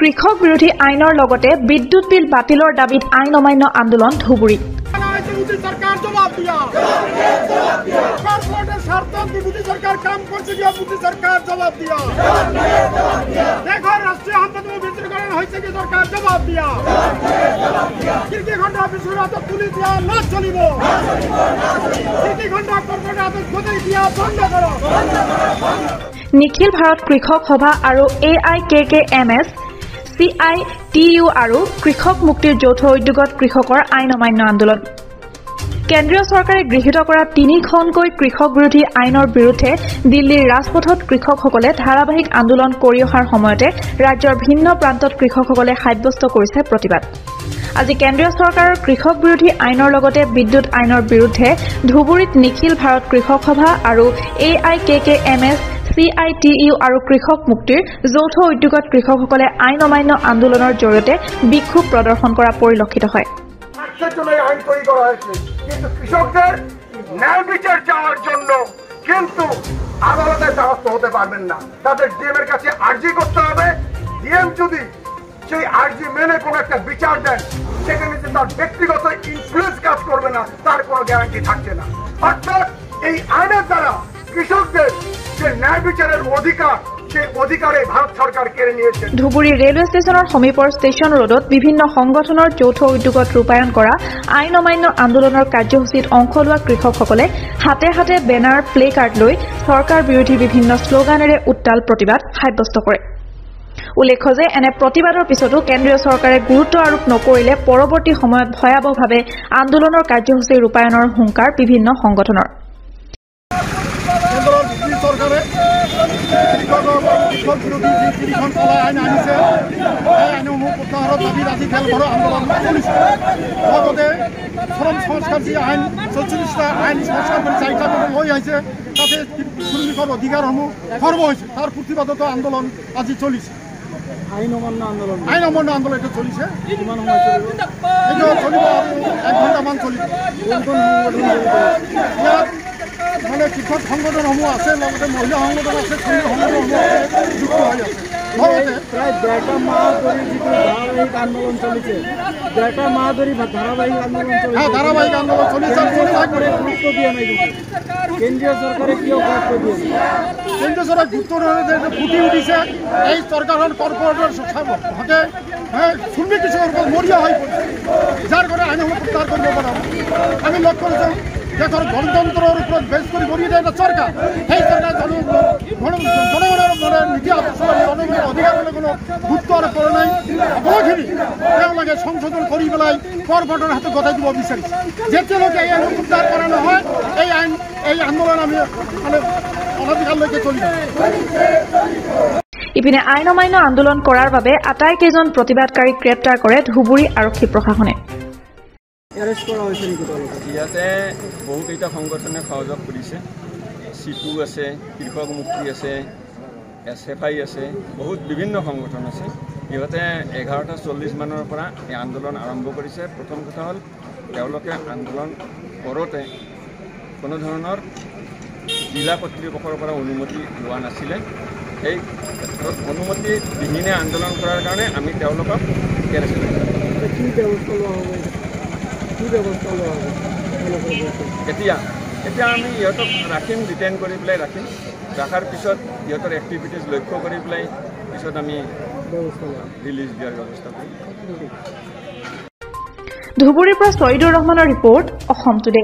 কৃষক বিৰোধী আইনৰ লগতে বিদ্যুৎ বিল বাতিলৰ দাবীত আইন অমান্য আন্দোলন ধুবুৰীত। নিখিল ভাৰত কৃষক সভা আৰু AIKKMS CITU আৰু কৃষক মুক্তিৰ যৌথ উদ্যোগত কৃষকৰ আইন অমান্য আন্দোলন। কেন্দ্ৰীয় চৰকাৰে গৃহীত কৰা 3খনকৈ কৃষক বিৰোধী আইনৰ বিৰুদ্ধে দিল্লীৰ ৰাজপথত কৃষকসকলে ধাৰাবাহিক আন্দোলন কৰি অহাৰ সময়তে ৰাজ্যৰ ভিন্ন প্ৰান্তত কৃষকসকলে সাব্যস্ত কৰিছে প্ৰতিবাদ। আজি কেন্দ্ৰীয় চৰকাৰৰ কৃষক বিৰোধী আইনৰ লগতে বিদ্যুৎ আইনৰ বিৰুদ্ধে ধুবুৰীত নিখিল ভাৰত কৃষক সভা আৰু AIKKMS CITU আৰু কৃষক মুক্তিৰ যৌথ উদ্যোগত কৃষকসকলে আইন অমান্য আন্দোলনৰ জৰিয়তে বিক্ষোভ প্ৰদৰ্শন কৰা পৰিলক্ষিত হয়। কৃষকদের ন্যায় বিচার চাওয়ার জন্য কিন্তু আদালতের দ্বারস্থ হতে পারবেন না, তাদের ডিএম এর কাছে আর্জি করতে হবে। ডিএম যদি সেই আর্জি মেনে কোনো একটা বিচার দেন, সেখানে যে তার ব্যক্তিগত ইনফ্লুয়েন্স কাজ করবে না তার কোনো গ্যারান্টি থাকছে না। অর্থাৎ এই আইনের দ্বারা কৃষকদের যে ন্যায় বিচারের অধিকার, সেই অধিকারে ভারত সরকার কেড়ে নিয়েছে। ধুবুৰী ৰেলৱে ষ্টেচনৰ সমীপৰ ষ্টেচন ৰোডত বিভিন্ন সংগঠনৰ যৌথ উদ্যোগত ৰূপায়ণ কৰা আইন অমান্য আন্দোলনৰ কাৰ্যসূচীত অংশ লোৱা কৃষকসকলে হাতে হাতে বেনাৰ প্লে কাৰ্ড লৈ চৰকাৰ বিৰোধী বিভিন্ন শ্লোগানেৰে উত্তাল প্ৰতিবাদ সাব্যস্ত কৰে। উল্লেখ্য যে এনে প্ৰতিবাদৰ পিছতো কেন্দ্ৰীয় চৰকাৰে গুৰুত্ব আৰোপ নকৰিলে পৰৱৰ্তী সময়ত ভয়াৱহভাৱে আন্দোলনৰ কাৰ্যসূচী ৰূপায়ণৰ হুংকাৰ বিভিন্ন সংগঠনৰ। কৃষক বিৰোধী যি 3খন কলা আইন আনিছে, এই আইনসমূহ প্ৰত্যাহাৰৰ দাবীত আজি খেলঘৰৰ আন্দোলন চলিছে। লগতে শ্ৰম সংস্কাৰ যি আইন 44টা আইন সংস্কাৰ কৰি 4টা লৈ আহিছে, তাতে শ্ৰমিকৰ অধিকাৰসমূহ খৰ্ব হৈছে, তাৰ প্ৰতিবাদতো আন্দোলন আজি চলিছে। আইন অমান্য আন্দোলন এইটো চলিছে। কিমান সময় চলিব? এইটো চলিব আৰু 1 ঘণ্টামান চলিব। ইয়াত মানে কৃষক সংগঠনসমূহ আছে, লগতে মহিলা সংগঠন আছে, শ্ৰমিক সংগঠনসমূহ যুক্ত হৈ আছে। প্ৰায় 1.5 মাহ ধৰি যিটো ধাৰাবাহিক আন্দোলন চলিছে, 1.5 মাহ ধৰি ধাৰাবাহিক আন্দোলন চলিছে, গুৰুত্ব দিয়া নাই। কেন্দ্ৰীয় চৰকাৰে কিয় গুৰুত্ব দিয়া নাই? কেন্দ্ৰীয় চৰকাৰ গুৰুত্ব ফুটি উঠিছে। এই চৰকাৰৰ কৰ্পৰেটৰ হতে শ্ৰমিক কৃষকৰ ওপৰত মৰিয়া হৈ পৰিছে, যাৰ কাৰণে আইনসমূহ প্ৰত্যাহাৰ কৰিব পৰা। আমি লক্ষ্য কৰিছোঁ দেশৰ গণতন্ত্ৰৰ ওপৰত বেছ কৰি গঢ়ি উঠা এটা চৰকাৰ, সেই চৰকাৰ জনগণৰ নীতি আদৰ্শ জনগণৰ অধিকাৰলৈ কোনো গুৰুত্ব আৰোপ কৰা নাই। সকলোখিনি তেওঁলোকে সংশোধন কৰি পেলাই কৰ্পৰেটৰ হাতত গতাই দিব বিচাৰিছে। যেতিয়ালৈকে এই আইন প্ৰত্যাহাৰ কৰা নহয়, এই আন্দোলন আমি মানে অনধিকাৰলৈকে চলিব। ইপিনে আইন অমান্য আন্দোলন কৰাৰ বাবে আটাইকেইজন প্ৰতিবাদকাৰীক গ্ৰেপ্তাৰ কৰে ধুবুৰী আৰক্ষী প্ৰশাসনে। ইয়াতে বহুকেইটা সংগঠনে সহযোগ কৰিছে। CITU আছে, কৃষক মুক্তি আছে, SFI আছে, বহুত বিভিন্ন সংগঠন আছে। ইহঁতে 11:40 মানৰ পৰা এই আন্দোলন আৰম্ভ কৰিছে। প্ৰথম কথা হ'ল তেওঁলোকে আন্দোলন কৰোঁতে কোনো ধৰণৰ জিলা কৰ্তৃপক্ষৰ পৰা অনুমতি লোৱা নাছিলে। এই ক্ষেত্ৰত অনুমতি বিহীনে আন্দোলন কৰাৰ কাৰণে আমি তেওঁলোকক এৰেষ্ট কৰিছোঁ। এতিয়া আমি ইহঁতক ৰাখিম, ডিটেইন কৰি পেলাই ৰাখিম। ৰখাৰ পিছত ইহঁতৰ এক্টিভিটিজ লক্ষ্য কৰি পেলাই পিছত আমি ৰিলিজ দিয়াৰ ব্যৱস্থা কৰিম। ধুবুৰীৰ পৰা ছয়িদুৰ ৰহমানৰ ৰিপৰ্ট, অসম টুডে।